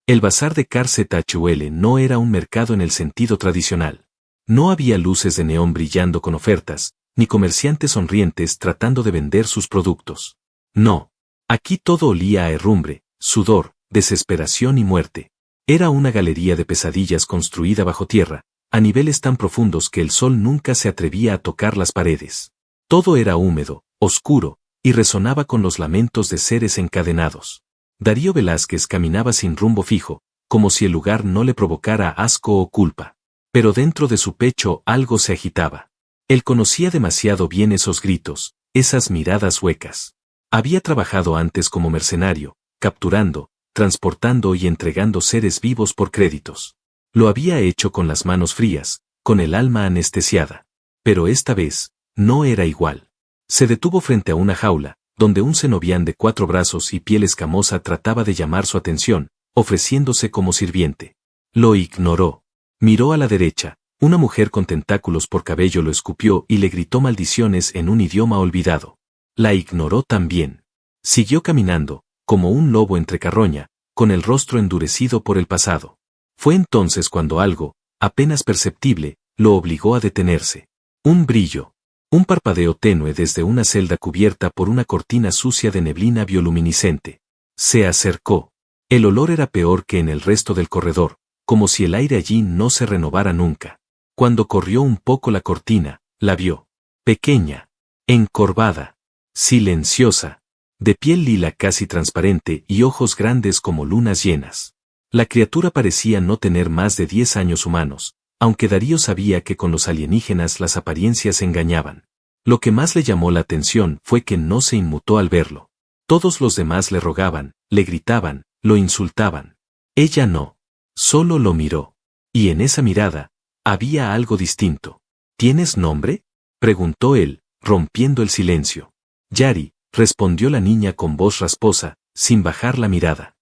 El bazar de KZHUL no era un mercado en el sentido tradicional. No había luces de neón brillando con ofertas, ni comerciantes sonrientes tratando de vender sus productos. No. Aquí todo olía a herrumbre, sudor, desesperación y muerte. Era una galería de pesadillas construida bajo tierra, a niveles tan profundos que el sol nunca se atrevía a tocar las paredes. Todo era húmedo, oscuro, y resonaba con los lamentos de seres encadenados. Darío Velázquez caminaba sin rumbo fijo, como si el lugar no le provocara asco o culpa. Pero dentro de su pecho algo se agitaba. Él conocía demasiado bien esos gritos, esas miradas huecas. Había trabajado antes como mercenario, capturando, transportando y entregando seres vivos por créditos. Lo había hecho con las manos frías, con el alma anestesiada. Pero esta vez, no era igual. Se detuvo frente a una jaula, donde un cenobián de 4 brazos y piel escamosa trataba de llamar su atención, ofreciéndose como sirviente. Lo ignoró. Miró a la derecha, una mujer con tentáculos por cabello lo escupió y le gritó maldiciones en un idioma olvidado. La ignoró también. Siguió caminando, como un lobo entre carroña, con el rostro endurecido por el pasado. Fue entonces cuando algo, apenas perceptible, lo obligó a detenerse. Un brillo. Un parpadeo tenue desde una celda cubierta por una cortina sucia de neblina bioluminiscente. Se acercó. El olor era peor que en el resto del corredor, como si el aire allí no se renovara nunca. Cuando corrió un poco la cortina, la vio. Pequeña. Encorvada. Silenciosa. De piel lila casi transparente y ojos grandes como lunas llenas. La criatura parecía no tener más de 10 años humanos, aunque Darío sabía que con los alienígenas las apariencias engañaban. Lo que más le llamó la atención fue que no se inmutó al verlo. Todos los demás le rogaban, le gritaban, lo insultaban. Ella no. Solo lo miró. Y en esa mirada, había algo distinto. ¿Tienes nombre?, preguntó él, rompiendo el silencio. Yari, respondió la niña con voz rasposa, sin bajar la mirada.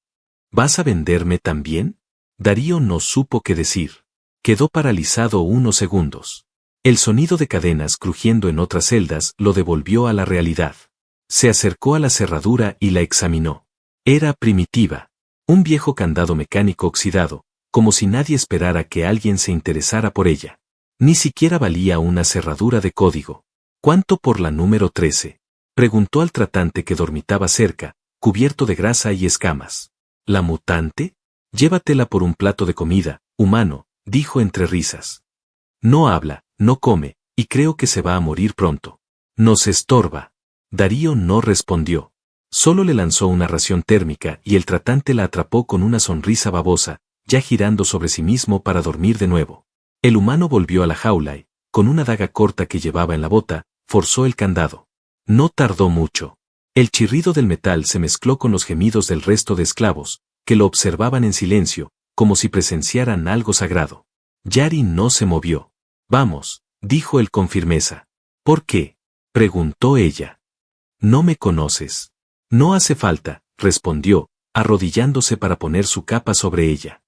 ¿Vas a venderme también? Darío no supo qué decir. Quedó paralizado unos segundos. El sonido de cadenas crujiendo en otras celdas lo devolvió a la realidad. Se acercó a la cerradura y la examinó. Era primitiva. Un viejo candado mecánico oxidado, como si nadie esperara que alguien se interesara por ella. Ni siquiera valía una cerradura de código. ¿Cuánto por la número 13? Preguntó al tratante que dormitaba cerca, cubierto de grasa y escamas. ¿La mutante? Llévatela por un plato de comida, humano, dijo entre risas. No habla, no come, y creo que se va a morir pronto. Nos estorba. Darío no respondió. Solo le lanzó una ración térmica y el tratante la atrapó con una sonrisa babosa, ya girando sobre sí mismo para dormir de nuevo. El humano volvió a la jaula y, con una daga corta que llevaba en la bota, forzó el candado. No tardó mucho. El chirrido del metal se mezcló con los gemidos del resto de esclavos, que lo observaban en silencio, como si presenciaran algo sagrado. Yari no se movió. Vamos, dijo él con firmeza. ¿Por qué?, preguntó ella. No me conoces. No hace falta, respondió, arrodillándose para poner su capa sobre ella.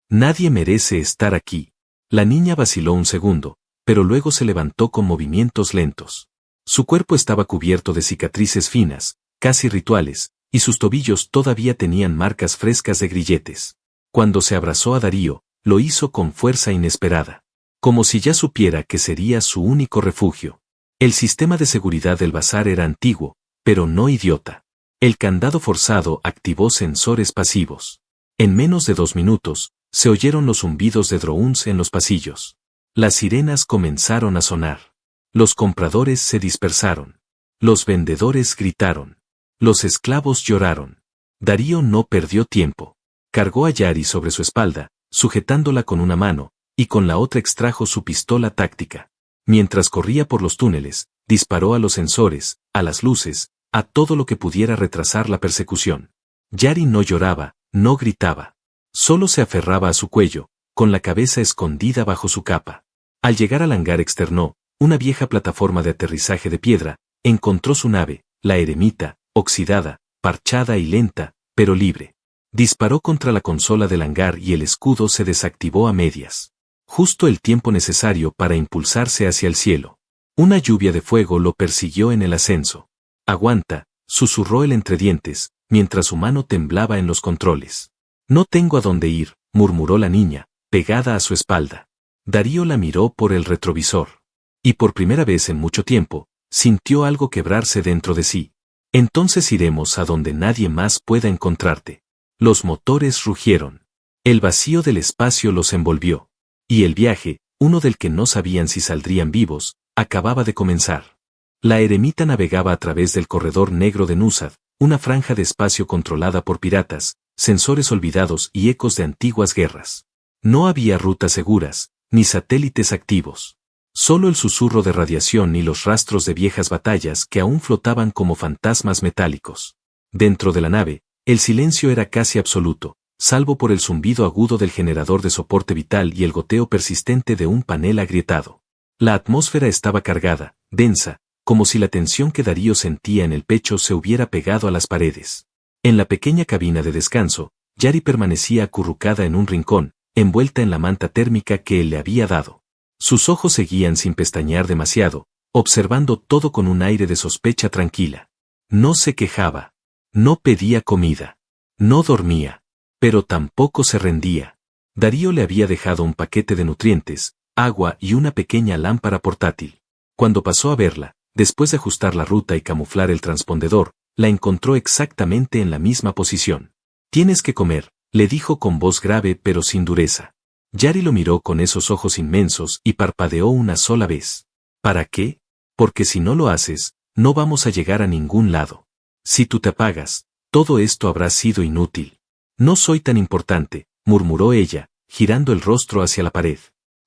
Nadie merece estar aquí. La niña vaciló un segundo, pero luego se levantó con movimientos lentos. Su cuerpo estaba cubierto de cicatrices finas, casi rituales, y sus tobillos todavía tenían marcas frescas de grilletes. Cuando se abrazó a Darío, lo hizo con fuerza inesperada. Como si ya supiera que sería su único refugio. El sistema de seguridad del bazar era antiguo, pero no idiota. El candado forzado activó sensores pasivos. En menos de 2 minutos, se oyeron los zumbidos de drones en los pasillos. Las sirenas comenzaron a sonar. Los compradores se dispersaron. Los vendedores gritaron. Los esclavos lloraron. Darío no perdió tiempo. Cargó a Yari sobre su espalda, sujetándola con una mano, y con la otra extrajo su pistola táctica. Mientras corría por los túneles, disparó a los sensores, a las luces, a todo lo que pudiera retrasar la persecución. Yari no lloraba, no gritaba. Solo se aferraba a su cuello, con la cabeza escondida bajo su capa. Al llegar al hangar externo, una vieja plataforma de aterrizaje de piedra, encontró su nave, la eremita, oxidada, parchada y lenta, pero libre. Disparó contra la consola del hangar y el escudo se desactivó a medias. Justo el tiempo necesario para impulsarse hacia el cielo. Una lluvia de fuego lo persiguió en el ascenso. Aguanta, susurró él entre dientes, mientras su mano temblaba en los controles. No tengo a dónde ir, murmuró la niña, pegada a su espalda. Darío la miró por el retrovisor. Y por primera vez en mucho tiempo, sintió algo quebrarse dentro de sí. Entonces iremos a donde nadie más pueda encontrarte. Los motores rugieron. El vacío del espacio los envolvió. Y el viaje, uno del que no sabían si saldrían vivos, acababa de comenzar. La eremita navegaba a través del corredor negro de Nusad, una franja de espacio controlada por piratas, sensores olvidados y ecos de antiguas guerras. No había rutas seguras, ni satélites activos. Solo el susurro de radiación y los rastros de viejas batallas que aún flotaban como fantasmas metálicos. Dentro de la nave, el silencio era casi absoluto, salvo por el zumbido agudo del generador de soporte vital y el goteo persistente de un panel agrietado. La atmósfera estaba cargada, densa, como si la tensión que Darío sentía en el pecho se hubiera pegado a las paredes. En la pequeña cabina de descanso, Yari permanecía acurrucada en un rincón, envuelta en la manta térmica que él le había dado. Sus ojos seguían sin pestañear demasiado, observando todo con un aire de sospecha tranquila. No se quejaba. No pedía comida. No dormía. Pero tampoco se rendía. Darío le había dejado un paquete de nutrientes, agua y una pequeña lámpara portátil. Cuando pasó a verla, después de ajustar la ruta y camuflar el transpondedor, la encontró exactamente en la misma posición. «Tienes que comer», le dijo con voz grave pero sin dureza. Yari lo miró con esos ojos inmensos y parpadeó una sola vez. «¿Para qué? Porque si no lo haces, no vamos a llegar a ningún lado. Si tú te apagas, todo esto habrá sido inútil». «No soy tan importante», murmuró ella, girando el rostro hacia la pared.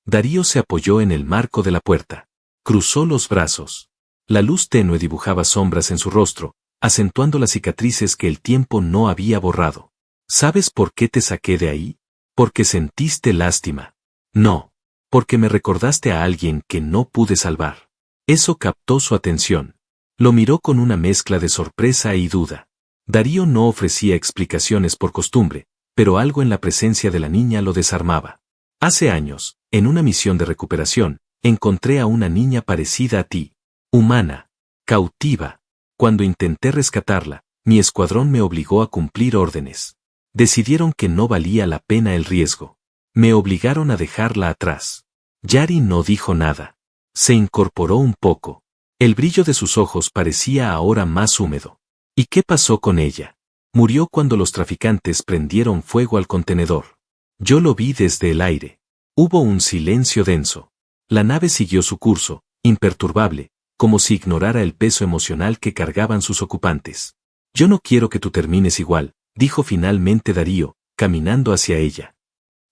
Darío se apoyó en el marco de la puerta. Cruzó los brazos. La luz tenue dibujaba sombras en su rostro, acentuando las cicatrices que el tiempo no había borrado. «¿Sabes por qué te saqué de ahí? Porque sentiste lástima». «No. Porque me recordaste a alguien que no pude salvar». Eso captó su atención. Lo miró con una mezcla de sorpresa y duda. Darío no ofrecía explicaciones por costumbre, pero algo en la presencia de la niña lo desarmaba. «Hace años, en una misión de recuperación, encontré a una niña parecida a ti. Humana. Cautiva. Cuando intenté rescatarla, mi escuadrón me obligó a cumplir órdenes. Decidieron que no valía la pena el riesgo. Me obligaron a dejarla atrás». Yari no dijo nada. Se incorporó un poco. El brillo de sus ojos parecía ahora más húmedo. «¿Y qué pasó con ella?» «Murió cuando los traficantes prendieron fuego al contenedor. Yo lo vi desde el aire». Hubo un silencio denso. La nave siguió su curso, imperturbable, como si ignorara el peso emocional que cargaban sus ocupantes. «Yo no quiero que tú termines igual», dijo finalmente Darío, caminando hacia ella.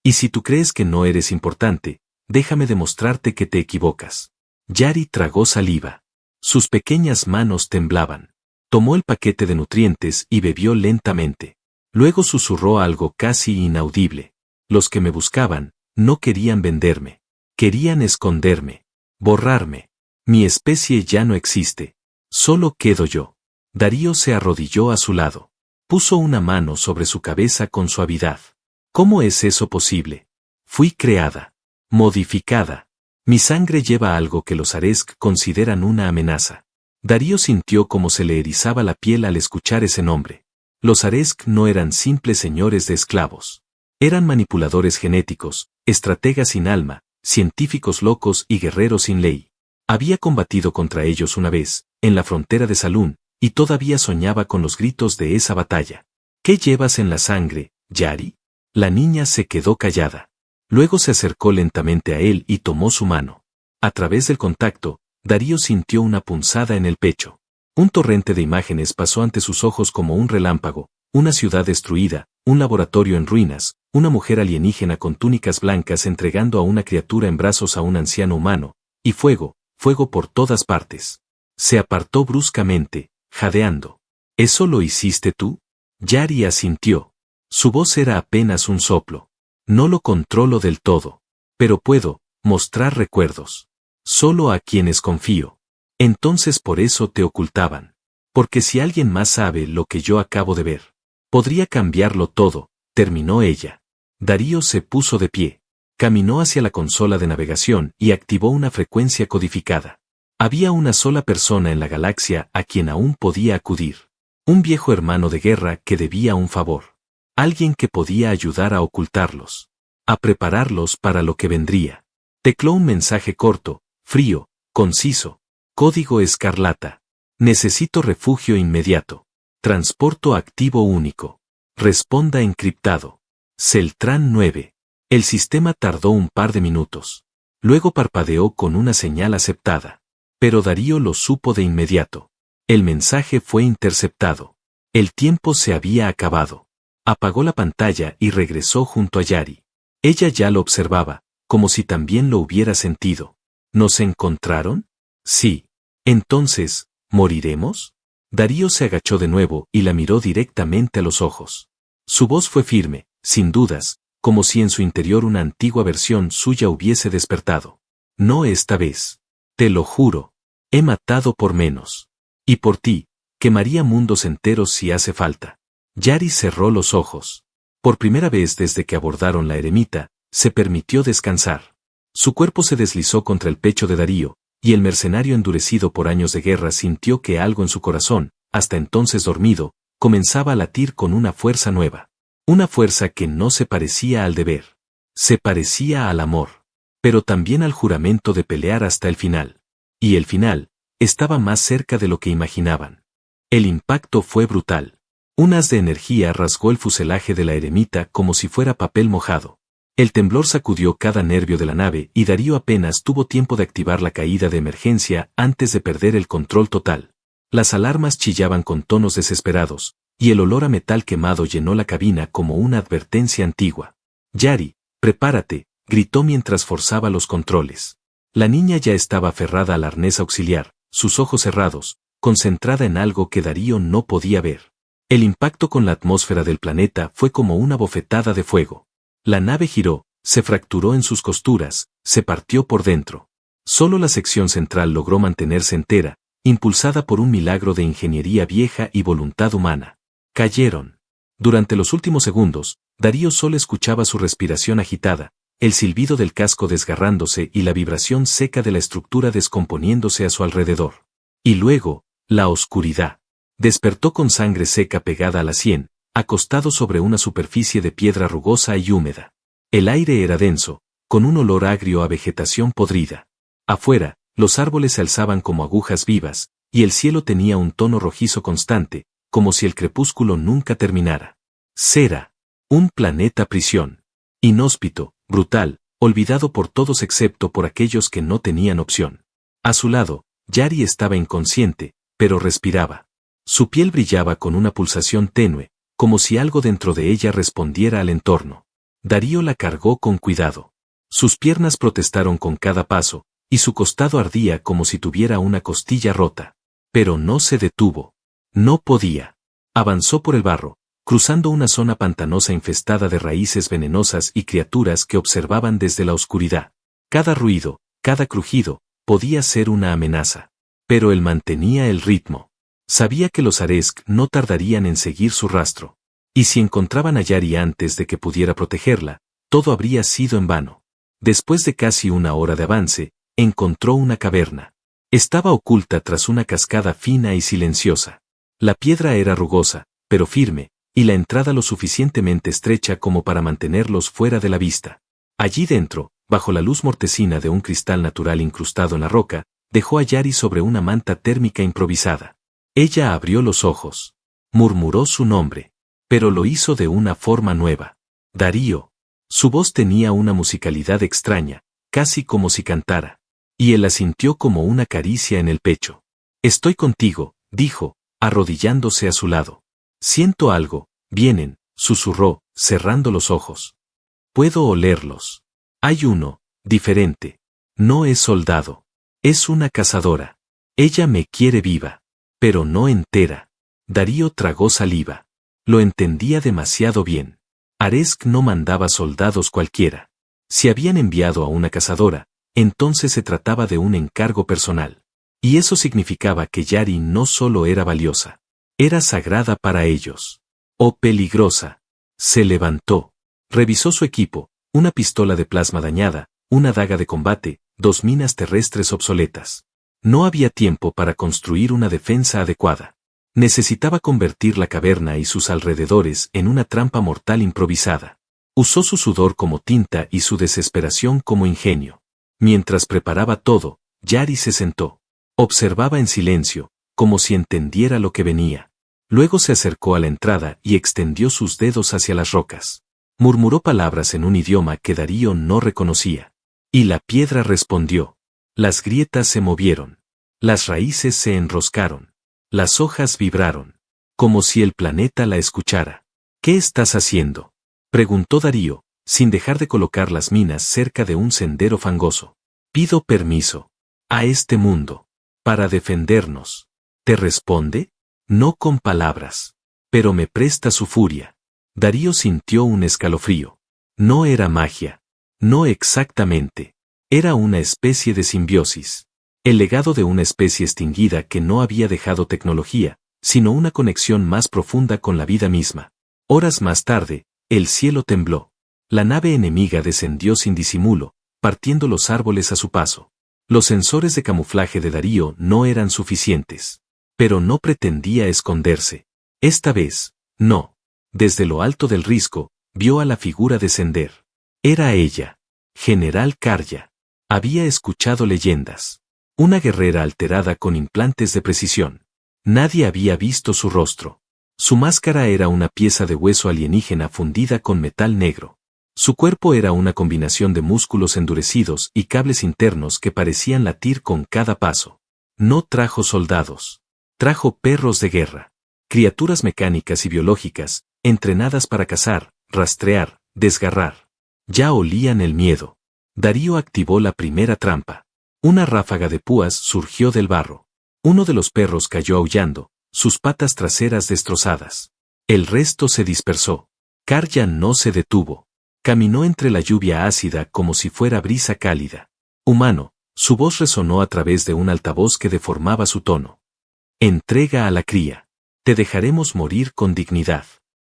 «Y si tú crees que no eres importante, déjame demostrarte que te equivocas». Yari tragó saliva. Sus pequeñas manos temblaban. Tomó el paquete de nutrientes y bebió lentamente. Luego susurró algo casi inaudible. «Los que me buscaban, no querían venderme. Querían esconderme. Borrarme. Mi especie ya no existe. Solo quedo yo». Darío se arrodilló a su lado. Puso una mano sobre su cabeza con suavidad. «¿Cómo es eso posible? Fui creada. Modificada. Mi sangre lleva algo que los Aresk consideran una amenaza». Darío sintió como se le erizaba la piel al escuchar ese nombre. Los Aresk no eran simples señores de esclavos. Eran manipuladores genéticos, estrategas sin alma, científicos locos y guerreros sin ley. Había combatido contra ellos una vez, en la frontera de Salún, y todavía soñaba con los gritos de esa batalla. «¿Qué llevas en la sangre, Yari?» La niña se quedó callada. Luego se acercó lentamente a él y tomó su mano. A través del contacto, Darío sintió una punzada en el pecho. Un torrente de imágenes pasó ante sus ojos como un relámpago, una ciudad destruida, un laboratorio en ruinas, una mujer alienígena con túnicas blancas entregando a una criatura en brazos a un anciano humano, y fuego, fuego por todas partes. Se apartó bruscamente, jadeando. «¿Eso lo hiciste tú?» Yari asintió. Su voz era apenas un soplo. «No lo controlo del todo. Pero puedo mostrar recuerdos. Solo a quienes confío. Entonces por eso te ocultaban. Porque si alguien más sabe lo que yo acabo de ver, podría cambiarlo todo», terminó ella. Darío se puso de pie. Caminó hacia la consola de navegación y activó una frecuencia codificada. Había una sola persona en la galaxia a quien aún podía acudir. Un viejo hermano de guerra que debía un favor. Alguien que podía ayudar a ocultarlos. A prepararlos para lo que vendría. Tecló un mensaje corto, frío, conciso. Código escarlata. Necesito refugio inmediato. Transporto activo único. Responda encriptado. Celtran 9. El sistema tardó un par de minutos. Luego parpadeó con una señal aceptada. Pero Darío lo supo de inmediato. El mensaje fue interceptado. El tiempo se había acabado. Apagó la pantalla y regresó junto a Yari. Ella ya lo observaba, como si también lo hubiera sentido. ¿Nos encontraron? Sí. Entonces, ¿moriremos? Darío se agachó de nuevo y la miró directamente a los ojos. Su voz fue firme, sin dudas, como si en su interior una antigua versión suya hubiese despertado. No esta vez. Te lo juro. He matado por menos. Y por ti, quemaría mundos enteros si hace falta. Yari cerró los ojos. Por primera vez desde que abordaron la eremita, se permitió descansar. Su cuerpo se deslizó contra el pecho de Darío, y el mercenario endurecido por años de guerra sintió que algo en su corazón, hasta entonces dormido, comenzaba a latir con una fuerza nueva. Una fuerza que no se parecía al deber. Se parecía al amor. Pero también al juramento de pelear hasta el final. Y el final, estaba más cerca de lo que imaginaban. El impacto fue brutal. Un haz de energía rasgó el fuselaje de la eremita como si fuera papel mojado. El temblor sacudió cada nervio de la nave y Darío apenas tuvo tiempo de activar la caída de emergencia antes de perder el control total. Las alarmas chillaban con tonos desesperados, y el olor a metal quemado llenó la cabina como una advertencia antigua. Yari, prepárate, gritó mientras forzaba los controles. La niña ya estaba aferrada al arnés auxiliar, sus ojos cerrados, concentrada en algo que Darío no podía ver. El impacto con la atmósfera del planeta fue como una bofetada de fuego. La nave giró, se fracturó en sus costuras, se partió por dentro. Solo la sección central logró mantenerse entera, impulsada por un milagro de ingeniería vieja y voluntad humana. Cayeron. Durante los últimos segundos, Darío solo escuchaba su respiración agitada, el silbido del casco desgarrándose y la vibración seca de la estructura descomponiéndose a su alrededor. Y luego, la oscuridad. Despertó con sangre seca pegada a la sien, acostado sobre una superficie de piedra rugosa y húmeda. El aire era denso, con un olor agrio a vegetación podrida. Afuera, los árboles se alzaban como agujas vivas, y el cielo tenía un tono rojizo constante, como si el crepúsculo nunca terminara. Cera. Un planeta prisión. Inhóspito, brutal, olvidado por todos excepto por aquellos que no tenían opción. A su lado, Yari estaba inconsciente, pero respiraba. Su piel brillaba con una pulsación tenue, como si algo dentro de ella respondiera al entorno. Darío la cargó con cuidado. Sus piernas protestaron con cada paso, y su costado ardía como si tuviera una costilla rota. Pero no se detuvo. No podía. Avanzó por el barro, cruzando una zona pantanosa infestada de raíces venenosas y criaturas que observaban desde la oscuridad. Cada ruido, cada crujido, podía ser una amenaza. Pero él mantenía el ritmo. Sabía que los Aresk no tardarían en seguir su rastro. Y si encontraban a Yari antes de que pudiera protegerla, todo habría sido en vano. Después de casi una hora de avance, encontró una caverna. Estaba oculta tras una cascada fina y silenciosa. La piedra era rugosa, pero firme, y la entrada lo suficientemente estrecha como para mantenerlos fuera de la vista. Allí dentro, bajo la luz mortecina de un cristal natural incrustado en la roca, dejó a Yari sobre una manta térmica improvisada. Ella abrió los ojos. Murmuró su nombre. Pero lo hizo de una forma nueva. Darío. Su voz tenía una musicalidad extraña, casi como si cantara. Y él la sintió como una caricia en el pecho. Estoy contigo, dijo, arrodillándose a su lado. Siento algo, vienen, susurró, cerrando los ojos. Puedo olerlos. Hay uno, diferente. No es soldado. Es una cazadora. Ella me quiere viva. Pero no entera. Darío tragó saliva. Lo entendía demasiado bien. Aresk no mandaba soldados cualquiera. Si habían enviado a una cazadora, entonces se trataba de un encargo personal. Y eso significaba que Yari no solo era valiosa. Era sagrada para ellos. O peligrosa. Se levantó. Revisó su equipo, una pistola de plasma dañada, una daga de combate, 2 minas terrestres obsoletas. No había tiempo para construir una defensa adecuada. Necesitaba convertir la caverna y sus alrededores en una trampa mortal improvisada. Usó su sudor como tinta y su desesperación como ingenio. Mientras preparaba todo, Yari se sentó. Observaba en silencio, como si entendiera lo que venía. Luego se acercó a la entrada y extendió sus dedos hacia las rocas. Murmuró palabras en un idioma que Darío no reconocía. Y la piedra respondió. Las grietas se movieron. Las raíces se enroscaron. Las hojas vibraron. Como si el planeta la escuchara. ¿Qué estás haciendo?, preguntó Darío, sin dejar de colocar las minas cerca de un sendero fangoso. Pido permiso. A este mundo. Para defendernos. ¿Te responde? No con palabras. Pero me presta su furia. Darío sintió un escalofrío. No era magia. No exactamente. Era una especie de simbiosis. El legado de una especie extinguida que no había dejado tecnología, sino una conexión más profunda con la vida misma. Horas más tarde, el cielo tembló. La nave enemiga descendió sin disimulo, partiendo los árboles a su paso. Los sensores de camuflaje de Darío no eran suficientes. Pero no pretendía esconderse. Esta vez, no. Desde lo alto del risco, vio a la figura descender. Era ella. General Karja. Había escuchado leyendas. Una guerrera alterada con implantes de precisión. Nadie había visto su rostro. Su máscara era una pieza de hueso alienígena fundida con metal negro. Su cuerpo era una combinación de músculos endurecidos y cables internos que parecían latir con cada paso. No trajo soldados. Trajo perros de guerra. Criaturas mecánicas y biológicas, entrenadas para cazar, rastrear, desgarrar. Ya olían el miedo. Darío activó la primera trampa. Una ráfaga de púas surgió del barro. Uno de los perros cayó aullando, sus patas traseras destrozadas. El resto se dispersó. Karja no se detuvo. Caminó entre la lluvia ácida como si fuera brisa cálida. Humano, su voz resonó a través de un altavoz que deformaba su tono. Entrega a la cría. Te dejaremos morir con dignidad.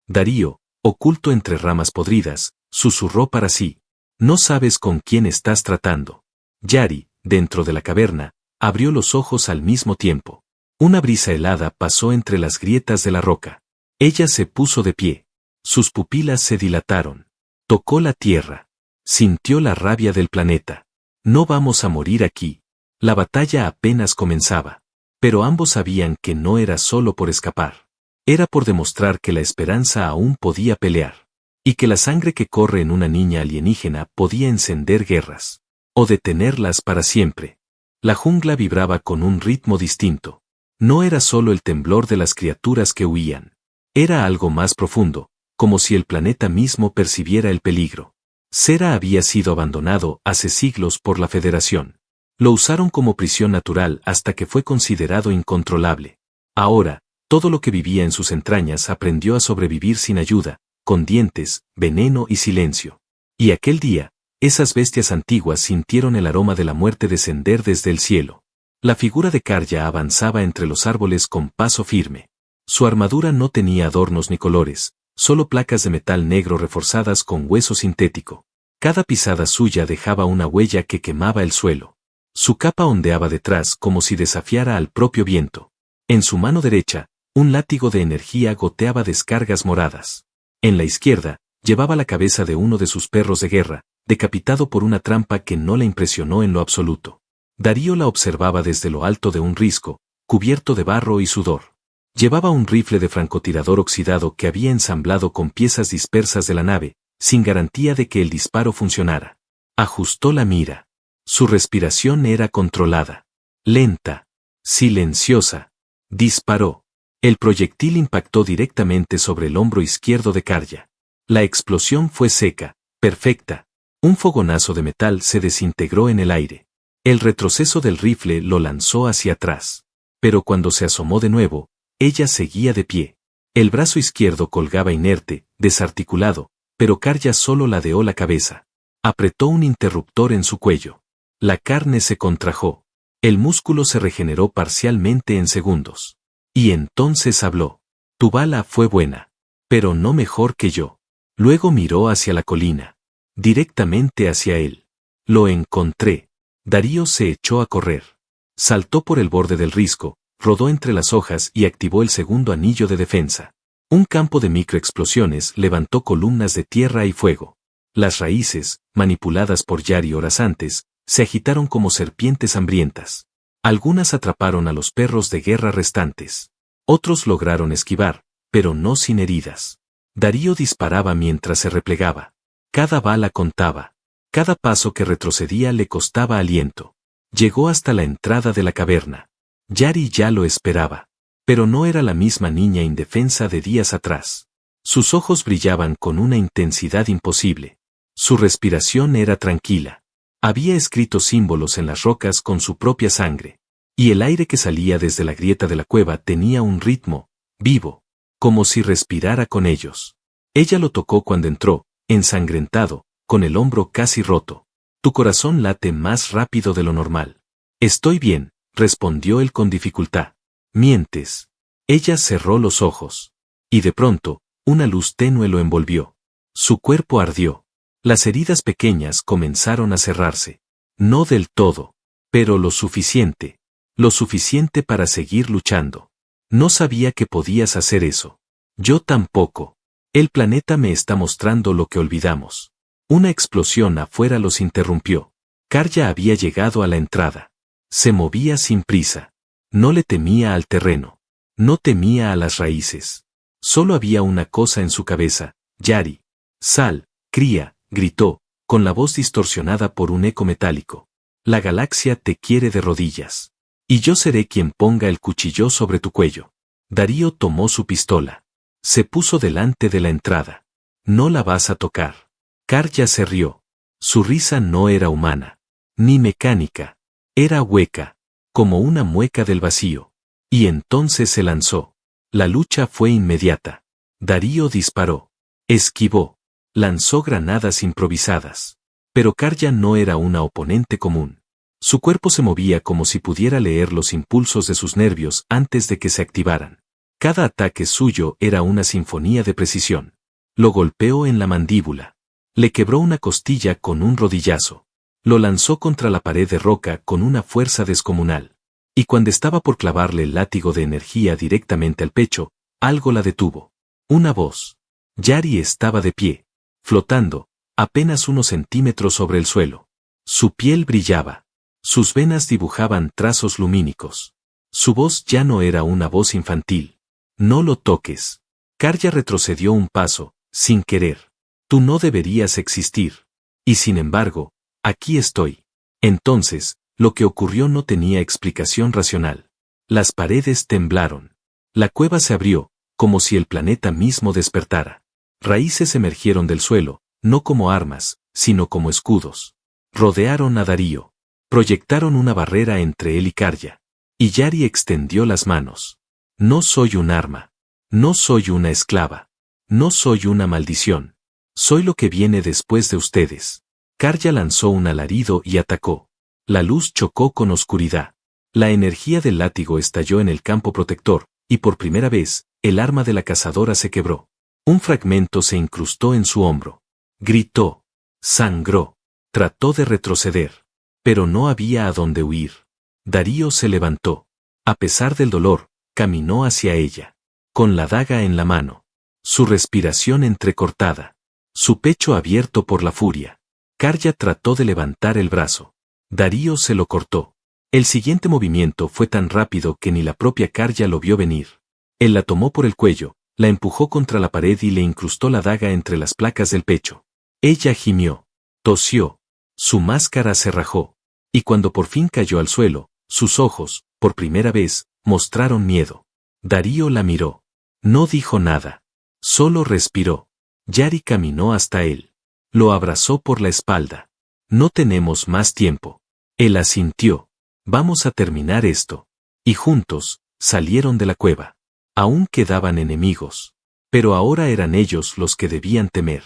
Darío, oculto entre ramas podridas, susurró para sí. No sabes con quién estás tratando. Yari, dentro de la caverna, abrió los ojos al mismo tiempo. Una brisa helada pasó entre las grietas de la roca. Ella se puso de pie. Sus pupilas se dilataron. Tocó la tierra. Sintió la rabia del planeta. No vamos a morir aquí. La batalla apenas comenzaba. Pero ambos sabían que no era solo por escapar. Era por demostrar que la esperanza aún podía pelear. Y que la sangre que corre en una niña alienígena podía encender guerras. O detenerlas para siempre. La jungla vibraba con un ritmo distinto. No era solo el temblor de las criaturas que huían. Era algo más profundo, como si el planeta mismo percibiera el peligro. Sera había sido abandonado hace siglos por la Federación. Lo usaron como prisión natural hasta que fue considerado incontrolable. Ahora, todo lo que vivía en sus entrañas aprendió a sobrevivir sin ayuda, con dientes, veneno y silencio. Y aquel día, esas bestias antiguas sintieron el aroma de la muerte descender desde el cielo. La figura de Karja avanzaba entre los árboles con paso firme. Su armadura no tenía adornos ni colores, solo placas de metal negro reforzadas con hueso sintético. Cada pisada suya dejaba una huella que quemaba el suelo. Su capa ondeaba detrás como si desafiara al propio viento. En su mano derecha, un látigo de energía goteaba descargas moradas. En la izquierda, llevaba la cabeza de uno de sus perros de guerra, decapitado por una trampa que no la impresionó en lo absoluto. Darío la observaba desde lo alto de un risco, cubierto de barro y sudor. Llevaba un rifle de francotirador oxidado que había ensamblado con piezas dispersas de la nave, sin garantía de que el disparo funcionara. Ajustó la mira. Su respiración era controlada. Lenta. Silenciosa. Disparó. El proyectil impactó directamente sobre el hombro izquierdo de Karja. La explosión fue seca, perfecta. Un fogonazo de metal se desintegró en el aire. El retroceso del rifle lo lanzó hacia atrás. Pero cuando se asomó de nuevo, ella seguía de pie. El brazo izquierdo colgaba inerte, desarticulado, pero Karja solo ladeó la cabeza. Apretó un interruptor en su cuello. La carne se contrajo. El músculo se regeneró parcialmente en segundos. Y entonces habló. Tu bala fue buena. Pero no mejor que yo. Luego miró hacia la colina. Directamente hacia él. Lo encontré. Darío se echó a correr. Saltó por el borde del risco, rodó entre las hojas y activó el segundo anillo de defensa. Un campo de microexplosiones levantó columnas de tierra y fuego. Las raíces, manipuladas por Yari horas antes, se agitaron como serpientes hambrientas. Algunas atraparon a los perros de guerra restantes. Otros lograron esquivar, pero no sin heridas. Darío disparaba mientras se replegaba. Cada bala contaba. Cada paso que retrocedía le costaba aliento. Llegó hasta la entrada de la caverna. Yari ya lo esperaba. Pero no era la misma niña indefensa de días atrás. Sus ojos brillaban con una intensidad imposible. Su respiración era tranquila. Había escrito símbolos en las rocas con su propia sangre. Y el aire que salía desde la grieta de la cueva tenía un ritmo, vivo, como si respirara con ellos. Ella lo tocó cuando entró, ensangrentado, con el hombro casi roto. Tu corazón late más rápido de lo normal. Estoy bien, respondió él con dificultad. Mientes. Ella cerró los ojos. Y de pronto, una luz tenue lo envolvió. Su cuerpo ardió. Las heridas pequeñas comenzaron a cerrarse. No del todo, pero lo suficiente. Lo suficiente para seguir luchando. No sabía que podías hacer eso. Yo tampoco. El planeta me está mostrando lo que olvidamos. Una explosión afuera los interrumpió. Karja había llegado a la entrada. Se movía sin prisa. No le temía al terreno. No temía a las raíces. Solo había una cosa en su cabeza. Yari. Sal, cría, gritó, con la voz distorsionada por un eco metálico. La galaxia te quiere de rodillas. Y yo seré quien ponga el cuchillo sobre tu cuello. Darío tomó su pistola. Se puso delante de la entrada. No la vas a tocar. Karja se rió. Su risa no era humana. Ni mecánica. Era hueca. Como una mueca del vacío. Y entonces se lanzó. La lucha fue inmediata. Darío disparó. Esquivó. Lanzó granadas improvisadas. Pero Karja no era una oponente común. Su cuerpo se movía como si pudiera leer los impulsos de sus nervios antes de que se activaran. Cada ataque suyo era una sinfonía de precisión. Lo golpeó en la mandíbula. Le quebró una costilla con un rodillazo. Lo lanzó contra la pared de roca con una fuerza descomunal. Y cuando estaba por clavarle el látigo de energía directamente al pecho, algo la detuvo. Una voz. Yari estaba de pie, flotando, apenas unos centímetros sobre el suelo. Su piel brillaba. Sus venas dibujaban trazos lumínicos. Su voz ya no era una voz infantil. No lo toques. Karja retrocedió un paso, sin querer. Tú no deberías existir. Y sin embargo, aquí estoy. Entonces, lo que ocurrió no tenía explicación racional. Las paredes temblaron. La cueva se abrió, como si el planeta mismo despertara. Raíces emergieron del suelo, no como armas, sino como escudos. Rodearon a Darío. Proyectaron una barrera entre él y Karja. Y Yari extendió las manos. No soy un arma. No soy una esclava. No soy una maldición. Soy lo que viene después de ustedes. Karja lanzó un alarido y atacó. La luz chocó con oscuridad. La energía del látigo estalló en el campo protector, y por primera vez, el arma de la cazadora se quebró. Un fragmento se incrustó en su hombro. Gritó. Sangró. Trató de retroceder. Pero no había a dónde huir. Darío se levantó. A pesar del dolor, caminó hacia ella. Con la daga en la mano. Su respiración entrecortada. Su pecho abierto por la furia. Karja trató de levantar el brazo. Darío se lo cortó. El siguiente movimiento fue tan rápido que ni la propia Karja lo vio venir. Él la tomó por el cuello, la empujó contra la pared y le incrustó la daga entre las placas del pecho. Ella gimió. Tosió. Su máscara se rajó. Y cuando por fin cayó al suelo, sus ojos, por primera vez, mostraron miedo. Darío la miró. No dijo nada. Solo respiró. Yari caminó hasta él. Lo abrazó por la espalda. No tenemos más tiempo. Él asintió. Vamos a terminar esto. Y juntos, salieron de la cueva. Aún quedaban enemigos. Pero ahora eran ellos los que debían temer.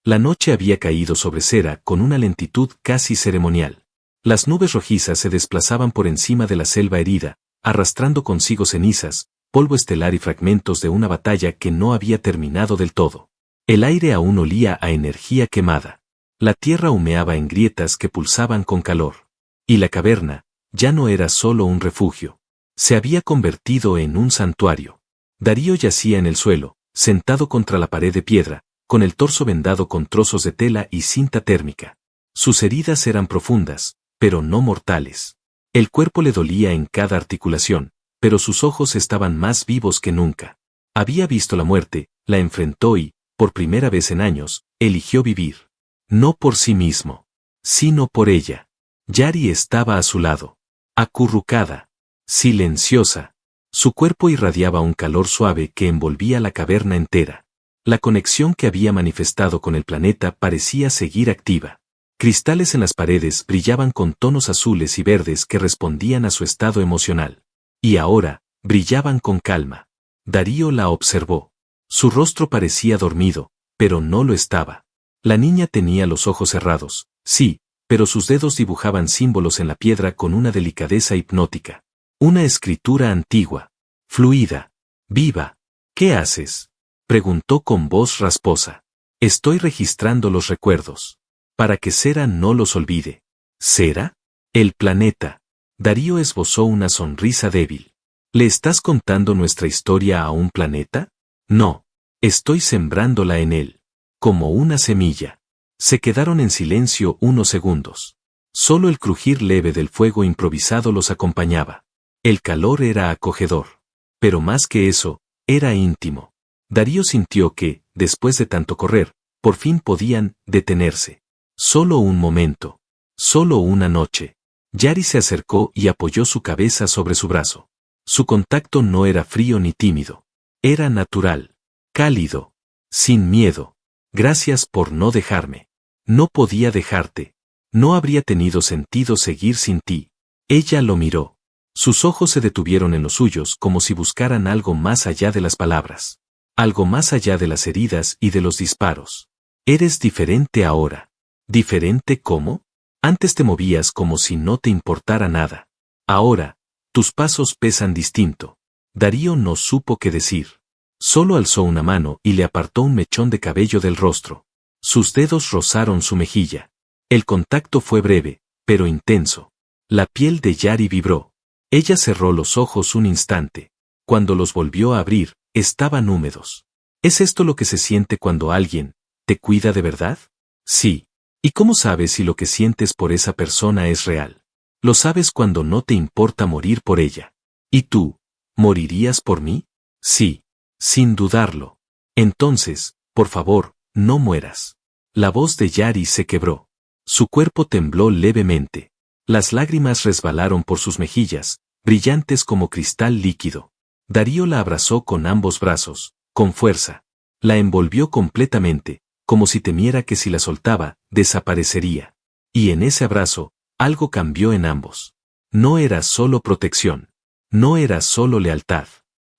La noche había caído sobre Cera con una lentitud casi ceremonial. Las nubes rojizas se desplazaban por encima de la selva herida, arrastrando consigo cenizas, polvo estelar y fragmentos de una batalla que no había terminado del todo. El aire aún olía a energía quemada. La tierra humeaba en grietas que pulsaban con calor. Y la caverna, ya no era solo un refugio. Se había convertido en un santuario. Darío yacía en el suelo, sentado contra la pared de piedra, con el torso vendado con trozos de tela y cinta térmica. Sus heridas eran profundas, pero no mortales. El cuerpo le dolía en cada articulación, pero sus ojos estaban más vivos que nunca. Había visto la muerte, la enfrentó y, por primera vez en años, eligió vivir. No por sí mismo, sino por ella. Yari estaba a su lado, acurrucada, silenciosa. Su cuerpo irradiaba un calor suave que envolvía la caverna entera. La conexión que había manifestado con el planeta parecía seguir activa. Cristales en las paredes brillaban con tonos azules y verdes que respondían a su estado emocional. Y ahora, brillaban con calma. Darío la observó. Su rostro parecía dormido, pero no lo estaba. La niña tenía los ojos cerrados, sí, pero sus dedos dibujaban símbolos en la piedra con una delicadeza hipnótica. Una escritura antigua, fluida, viva. ¿Qué haces?, preguntó con voz rasposa. Estoy registrando los recuerdos. Para que Sera no los olvide. ¿Sera? El planeta. Darío esbozó una sonrisa débil. ¿Le estás contando nuestra historia a un planeta? No. Estoy sembrándola en él. Como una semilla. Se quedaron en silencio unos segundos. Solo el crujir leve del fuego improvisado los acompañaba. El calor era acogedor. Pero más que eso, era íntimo. Darío sintió que, después de tanto correr, por fin podían detenerse. Solo un momento. Solo una noche. Yari se acercó y apoyó su cabeza sobre su brazo. Su contacto no era frío ni tímido. Era natural. Cálido. Sin miedo. Gracias por no dejarme. No podía dejarte. No habría tenido sentido seguir sin ti. Ella lo miró. Sus ojos se detuvieron en los suyos como si buscaran algo más allá de las palabras. Algo más allá de las heridas y de los disparos. Eres diferente ahora. ¿Diferente cómo? Antes te movías como si no te importara nada. Ahora, tus pasos pesan distinto. Darío no supo qué decir. Solo alzó una mano y le apartó un mechón de cabello del rostro. Sus dedos rozaron su mejilla. El contacto fue breve, pero intenso. La piel de Yari vibró. Ella cerró los ojos un instante. Cuando los volvió a abrir, estaban húmedos. ¿Es esto lo que se siente cuando alguien te cuida de verdad? Sí. ¿Y cómo sabes si lo que sientes por esa persona es real? Lo sabes cuando no te importa morir por ella. ¿Y tú? ¿Morirías por mí? Sí. Sin dudarlo. Entonces, por favor, no mueras. La voz de Yari se quebró. Su cuerpo tembló levemente. Las lágrimas resbalaron por sus mejillas, brillantes como cristal líquido. Darío la abrazó con ambos brazos, con fuerza. La envolvió completamente, como si temiera que si la soltaba, desaparecería. Y en ese abrazo, algo cambió en ambos. No era solo protección. No era solo lealtad.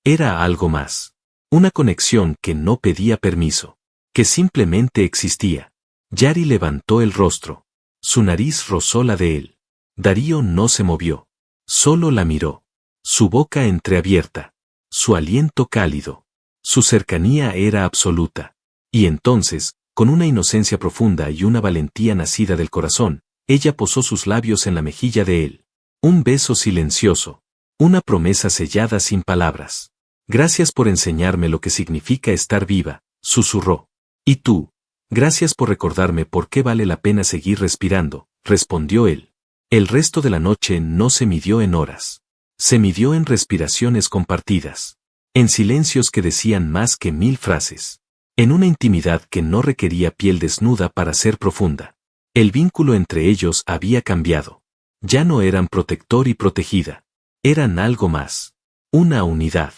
Era algo más. Una conexión que no pedía permiso. Que simplemente existía. Yari levantó el rostro. Su nariz rozó la de él. Darío no se movió. Solo la miró. Su boca entreabierta. Su aliento cálido. Su cercanía era absoluta. Y entonces, con una inocencia profunda y una valentía nacida del corazón, ella posó sus labios en la mejilla de él. Un beso silencioso. Una promesa sellada sin palabras. Gracias por enseñarme lo que significa estar viva, susurró. Y tú, gracias por recordarme por qué vale la pena seguir respirando, respondió él. El resto de la noche no se midió en horas. Se midió en respiraciones compartidas. En silencios que decían más que 1000 frases. En una intimidad que no requería piel desnuda para ser profunda. El vínculo entre ellos había cambiado. Ya no eran protector y protegida. Eran algo más. Una unidad.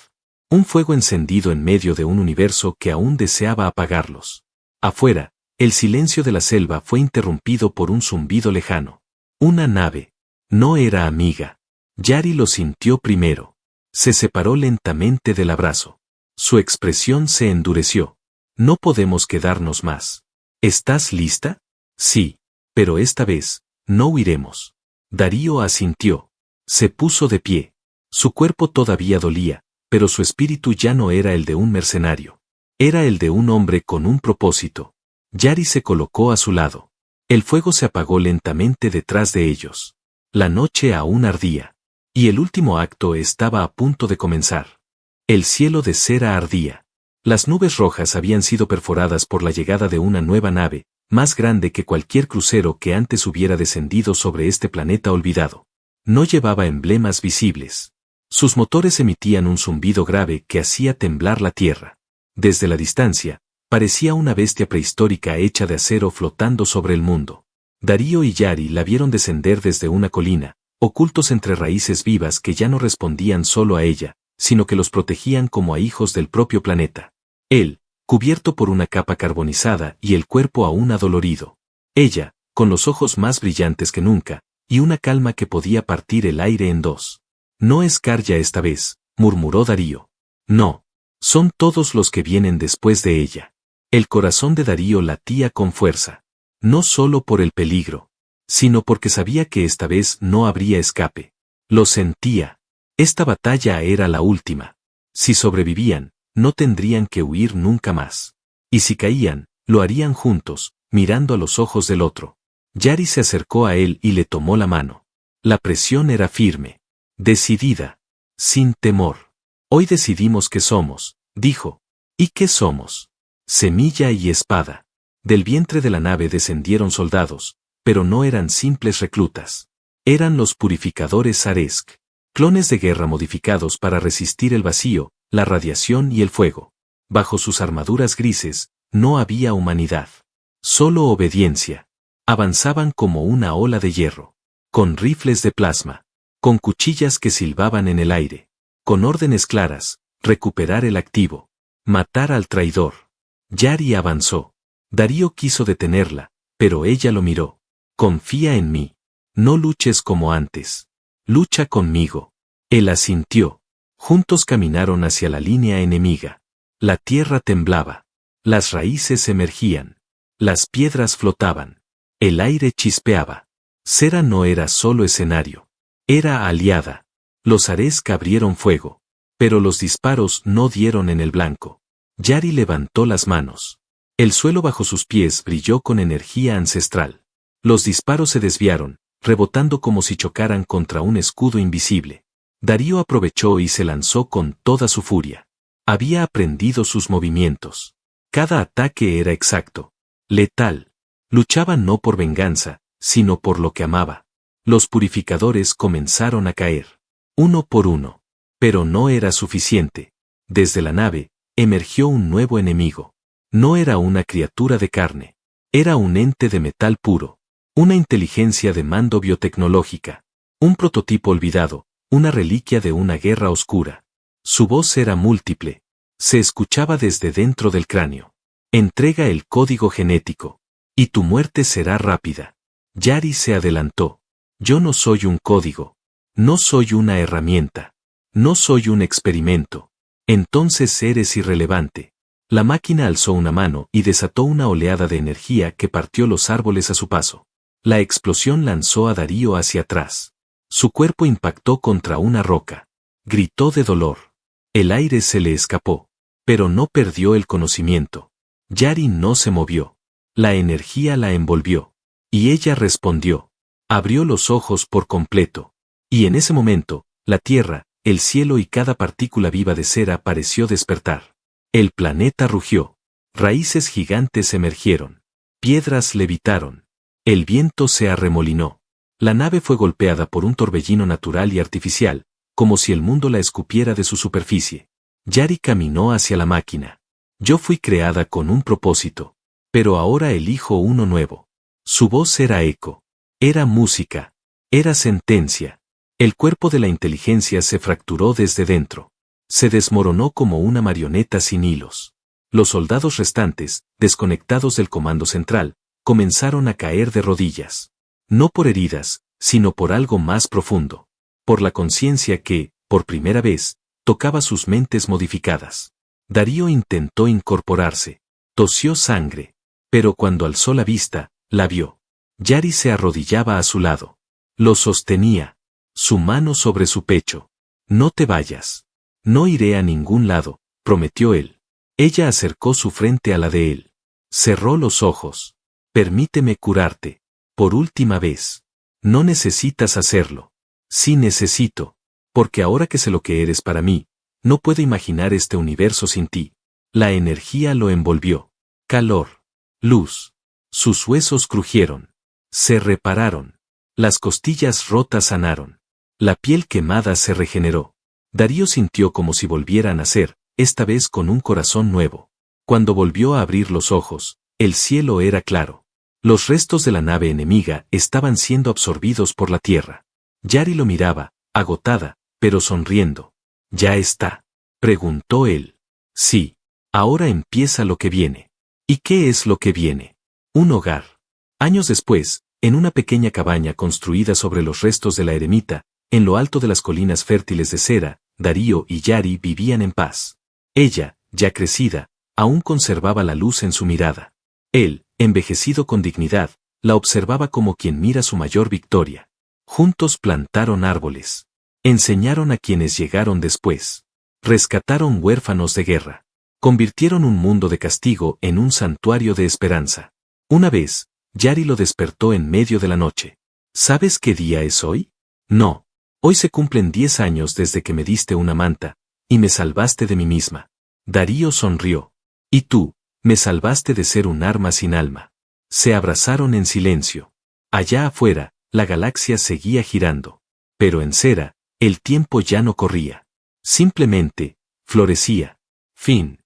Un fuego encendido en medio de un universo que aún deseaba apagarlos. Afuera, el silencio de la selva fue interrumpido por un zumbido lejano. Una nave. No era amiga. Yari lo sintió primero. Se separó lentamente del abrazo. Su expresión se endureció. No podemos quedarnos más. ¿Estás lista? Sí. Pero esta vez, no huiremos. Darío asintió. Se puso de pie. Su cuerpo todavía dolía, pero su espíritu ya no era el de un mercenario. Era el de un hombre con un propósito. Yari se colocó a su lado. El fuego se apagó lentamente detrás de ellos. La noche aún ardía. Y el último acto estaba a punto de comenzar. El cielo de cera ardía. Las nubes rojas habían sido perforadas por la llegada de una nueva nave, más grande que cualquier crucero que antes hubiera descendido sobre este planeta olvidado. No llevaba emblemas visibles. Sus motores emitían un zumbido grave que hacía temblar la tierra. Desde la distancia, parecía una bestia prehistórica hecha de acero flotando sobre el mundo. Darío y Yari la vieron descender desde una colina, ocultos entre raíces vivas que ya no respondían solo a ella, sino que los protegían como a hijos del propio planeta. Él, cubierto por una capa carbonizada y el cuerpo aún adolorido. Ella, con los ojos más brillantes que nunca, y una calma que podía partir el aire en dos. No es Karja esta vez, murmuró Darío. No. Son todos los que vienen después de ella. El corazón de Darío latía con fuerza. No solo por el peligro, sino porque sabía que esta vez no habría escape. Lo sentía. Esta batalla era la última. Si sobrevivían, no tendrían que huir nunca más. Y si caían, lo harían juntos, mirando a los ojos del otro. Yari se acercó a él y le tomó la mano. La presión era firme, decidida, sin temor. Hoy decidimos qué somos, dijo. ¿Y qué somos? Semilla y espada. Del vientre de la nave descendieron soldados, pero no eran simples reclutas. Eran los purificadores Aresk, clones de guerra modificados para resistir el vacío, la radiación y el fuego. Bajo sus armaduras grises, no había humanidad. Solo obediencia. Avanzaban como una ola de hierro. Con rifles de plasma. Con cuchillas que silbaban en el aire. Con órdenes claras, recuperar el activo. Matar al traidor. Yari avanzó. Darío quiso detenerla, pero ella lo miró. Confía en mí. No luches como antes. Lucha conmigo. Él asintió. Juntos caminaron hacia la línea enemiga. La tierra temblaba. Las raíces emergían. Las piedras flotaban. El aire chispeaba. Cera no era solo escenario. Era aliada. Los Aresk abrieron fuego. Pero los disparos no dieron en el blanco. Yari levantó las manos. El suelo bajo sus pies brilló con energía ancestral. Los disparos se desviaron, rebotando como si chocaran contra un escudo invisible. Darío aprovechó y se lanzó con toda su furia. Había aprendido sus movimientos. Cada ataque era exacto. Letal. Luchaba no por venganza, sino por lo que amaba. Los purificadores comenzaron a caer. Uno por uno. Pero no era suficiente. Desde la nave, emergió un nuevo enemigo. No era una criatura de carne. Era un ente de metal puro. Una inteligencia de mando biotecnológica. Un prototipo olvidado, una reliquia de una guerra oscura. Su voz era múltiple. Se escuchaba desde dentro del cráneo. Entrega el código genético. Y tu muerte será rápida. Yari se adelantó. Yo no soy un código. No soy una herramienta. No soy un experimento. Entonces eres irrelevante. La máquina alzó una mano y desató una oleada de energía que partió los árboles a su paso. La explosión lanzó a Darío hacia atrás. Su cuerpo impactó contra una roca. Gritó de dolor. El aire se le escapó. Pero no perdió el conocimiento. Yari no se movió. La energía la envolvió. Y ella respondió. Abrió los ojos por completo. Y en ese momento, la tierra, el cielo y cada partícula viva de cera pareció despertar. El planeta rugió. Raíces gigantes emergieron. Piedras levitaron. El viento se arremolinó. La nave fue golpeada por un torbellino natural y artificial, como si el mundo la escupiera de su superficie. Yari caminó hacia la máquina. Yo fui creada con un propósito, pero ahora elijo uno nuevo. Su voz era eco. Era música. Era sentencia. El cuerpo de la inteligencia se fracturó desde dentro. Se desmoronó como una marioneta sin hilos. Los soldados restantes, desconectados del comando central, comenzaron a caer de rodillas. No por heridas, sino por algo más profundo. Por la conciencia que, por primera vez, tocaba sus mentes modificadas. Darío intentó incorporarse. Tosió sangre. Pero cuando alzó la vista, la vio. Yari se arrodillaba a su lado. Lo sostenía. Su mano sobre su pecho. No te vayas. No iré a ningún lado, prometió él. Ella acercó su frente a la de él. Cerró los ojos. Permíteme curarte. Por última vez. No necesitas hacerlo. Sí necesito. Porque ahora que sé lo que eres para mí, no puedo imaginar este universo sin ti. La energía lo envolvió. Calor. Luz. Sus huesos crujieron. Se repararon. Las costillas rotas sanaron. La piel quemada se regeneró. Darío sintió como si volviera a nacer, esta vez con un corazón nuevo. Cuando volvió a abrir los ojos, el cielo era claro. Los restos de la nave enemiga estaban siendo absorbidos por la tierra. Yari lo miraba, agotada, pero sonriendo. ¿Ya está?, preguntó él. Sí. Ahora empieza lo que viene. ¿Y qué es lo que viene? Un hogar. Años después, en una pequeña cabaña construida sobre los restos de la eremita, en lo alto de las colinas fértiles de cera, Darío y Yari vivían en paz. Ella, ya crecida, aún conservaba la luz en su mirada. Él, envejecido con dignidad, la observaba como quien mira su mayor victoria. Juntos plantaron árboles. Enseñaron a quienes llegaron después. Rescataron huérfanos de guerra. Convirtieron un mundo de castigo en un santuario de esperanza. Una vez, Yari lo despertó en medio de la noche. ¿Sabes qué día es hoy? No. Hoy se cumplen 10 años desde que me diste una manta, y me salvaste de mí misma. Darío sonrió. Y tú, me salvaste de ser un arma sin alma. Se abrazaron en silencio. Allá afuera, la galaxia seguía girando. Pero en Cera, el tiempo ya no corría. Simplemente, florecía. Fin.